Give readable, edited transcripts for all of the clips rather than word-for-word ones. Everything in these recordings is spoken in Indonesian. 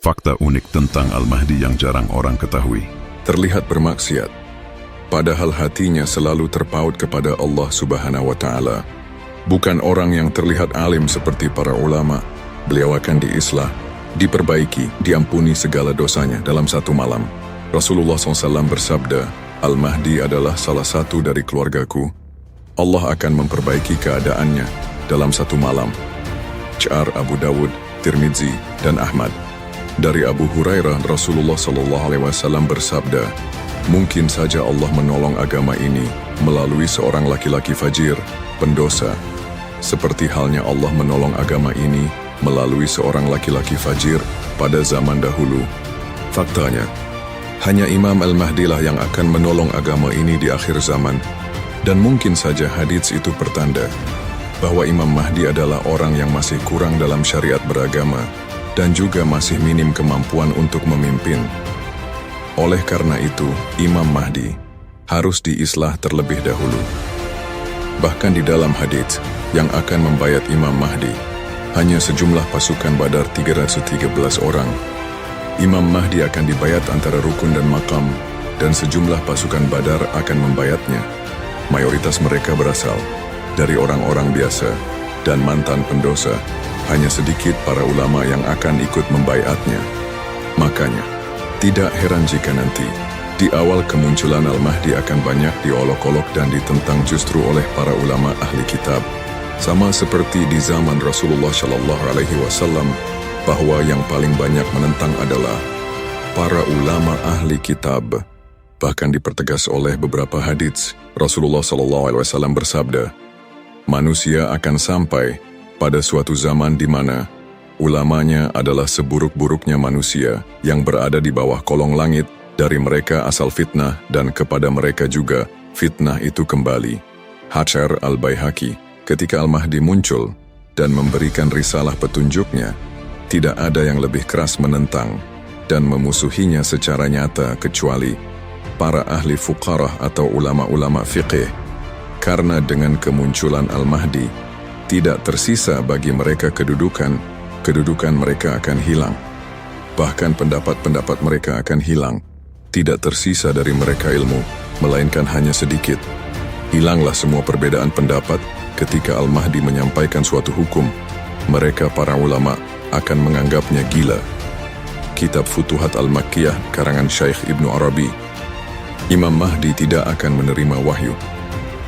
Fakta unik tentang Al-Mahdi yang jarang orang ketahui. Terlihat bermaksiat, padahal hatinya selalu terpaut kepada Allah Subhanahu wa Ta'ala. Bukan orang yang terlihat alim seperti para ulama. Beliau akan diislah, diperbaiki, diampuni segala dosanya dalam satu malam. Rasulullah SAW bersabda, Al-Mahdi adalah salah satu dari keluargaku. Allah akan memperbaiki keadaannya dalam satu malam. Syiar Abu Dawud, Tirmidzi, dan Ahmad. Dari Abu Hurairah, Rasulullah SAW bersabda, mungkin saja Allah menolong agama ini melalui seorang laki-laki fajir, pendosa, seperti halnya Allah menolong agama ini melalui seorang laki-laki fajir pada zaman dahulu. Faktanya, hanya Imam Al-Mahdi lah yang akan menolong agama ini di akhir zaman, dan mungkin saja hadits itu pertanda bahwa Imam Mahdi adalah orang yang masih kurang dalam syariat beragama, dan juga masih minim kemampuan untuk memimpin. Oleh karena itu, Imam Mahdi harus diislah terlebih dahulu. Bahkan di dalam hadits yang akan membayat Imam Mahdi, hanya sejumlah pasukan Badar 313 orang. Imam Mahdi akan dibayat antara rukun dan makam, dan sejumlah pasukan Badar akan membayatnya. Mayoritas mereka berasal dari orang-orang biasa dan mantan pendosa. Hanya sedikit para ulama yang akan ikut membaiatnya. Makanya, tidak heran jika nanti, di awal kemunculan Al-Mahdi akan banyak diolok-olok dan ditentang justru oleh para ulama ahli kitab. Sama seperti di zaman Rasulullah SAW, bahwa yang paling banyak menentang adalah para ulama ahli kitab. Bahkan dipertegas oleh beberapa hadits, Rasulullah SAW bersabda, manusia akan sampai pada suatu zaman di mana ulamanya adalah seburuk-buruknya manusia yang berada di bawah kolong langit. Dari mereka asal fitnah dan kepada mereka juga fitnah itu kembali. Hajar Al-Baihaqi, ketika Al-Mahdi muncul dan memberikan risalah petunjuknya, tidak ada yang lebih keras menentang dan memusuhinya secara nyata kecuali para ahli fuqarah atau ulama-ulama fiqih. Karena dengan kemunculan Al-Mahdi, tidak tersisa bagi mereka kedudukan mereka akan hilang. Bahkan pendapat-pendapat mereka akan hilang. Tidak tersisa dari mereka ilmu, melainkan hanya sedikit. Hilanglah semua perbedaan pendapat ketika Al-Mahdi menyampaikan suatu hukum. Mereka para ulama akan menganggapnya gila. Kitab Futuhat Al-Makkiyah karangan Syekh Ibnu Arabi. Imam Mahdi tidak akan menerima wahyu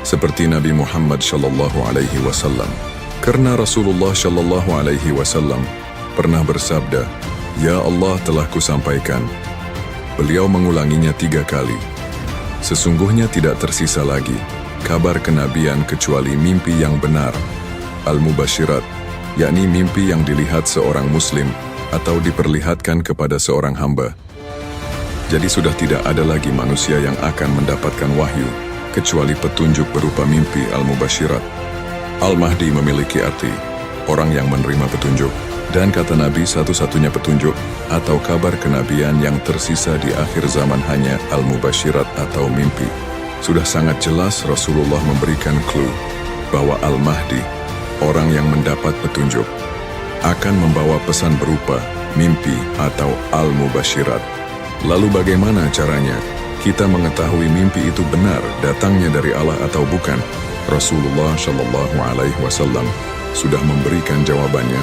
seperti Nabi Muhammad SAW. Karena Rasulullah SAW pernah bersabda, Ya Allah telah kusampaikan. Beliau mengulanginya 3 kali. Sesungguhnya tidak tersisa lagi kabar kenabian kecuali mimpi yang benar. Al-Mubasyirat, yakni mimpi yang dilihat seorang muslim atau diperlihatkan kepada seorang hamba. Jadi sudah tidak ada lagi manusia yang akan mendapatkan wahyu kecuali petunjuk berupa mimpi Al-Mubasyirat. Al-Mahdi memiliki arti orang yang menerima petunjuk, dan kata Nabi satu-satunya petunjuk atau kabar kenabian yang tersisa di akhir zaman hanya Al-Mubasyirat atau mimpi. Sudah sangat jelas Rasulullah memberikan clue bahwa Al-Mahdi, orang yang mendapat petunjuk, akan membawa pesan berupa mimpi atau Al-Mubasyirat. Lalu bagaimana caranya kita mengetahui mimpi itu benar datangnya dari Allah atau bukan? Rasulullah SAW sudah memberikan jawabannya.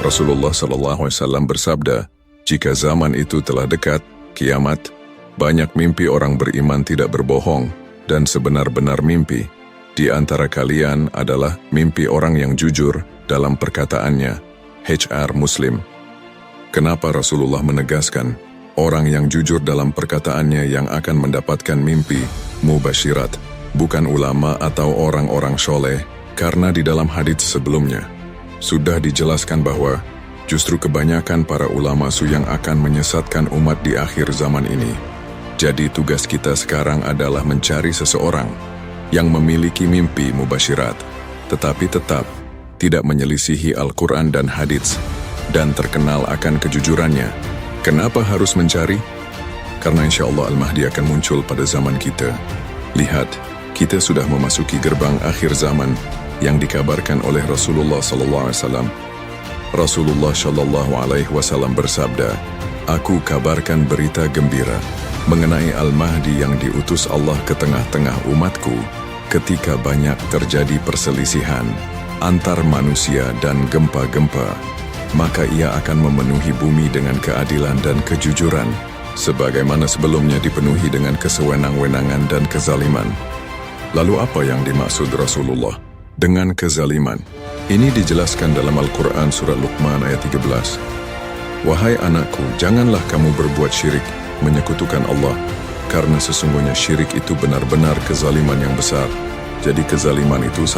Rasulullah SAW bersabda, jika zaman itu telah dekat, kiamat, banyak mimpi orang beriman tidak berbohong, dan sebenar-benar mimpi di antara kalian adalah mimpi orang yang jujur dalam perkataannya. HR Muslim. Kenapa Rasulullah menegaskan orang yang jujur dalam perkataannya yang akan mendapatkan mimpi mubasyirat, bukan ulama atau orang-orang soleh? Karena di dalam hadits sebelumnya sudah dijelaskan bahwa justru kebanyakan para ulama yang akan menyesatkan umat di akhir zaman ini. Jadi tugas kita sekarang adalah mencari seseorang yang memiliki mimpi mubasyirat, tetapi tetap tidak menyelisihi Al-Quran dan hadits, dan terkenal akan kejujurannya. Kenapa harus mencari? Karena insya Allah Al-Mahdi akan muncul pada zaman kita. Lihat, kita sudah memasuki gerbang akhir zaman yang dikabarkan oleh Rasulullah SAW. Rasulullah SAW bersabda, Aku kabarkan berita gembira mengenai Al-Mahdi yang diutus Allah ke tengah-tengah umatku ketika banyak terjadi perselisihan antar manusia dan gempa-gempa. Maka ia akan memenuhi bumi dengan keadilan dan kejujuran, sebagaimana sebelumnya dipenuhi dengan kesewenang-wenangan dan kezaliman. Lalu apa yang dimaksud Rasulullah dengan kezaliman? Ini dijelaskan dalam Al-Quran surat Luqman ayat 13. Wahai anakku, janganlah kamu berbuat syirik, menyekutukan Allah, karena sesungguhnya syirik itu benar-benar kezaliman yang besar. Jadi kezaliman itu sama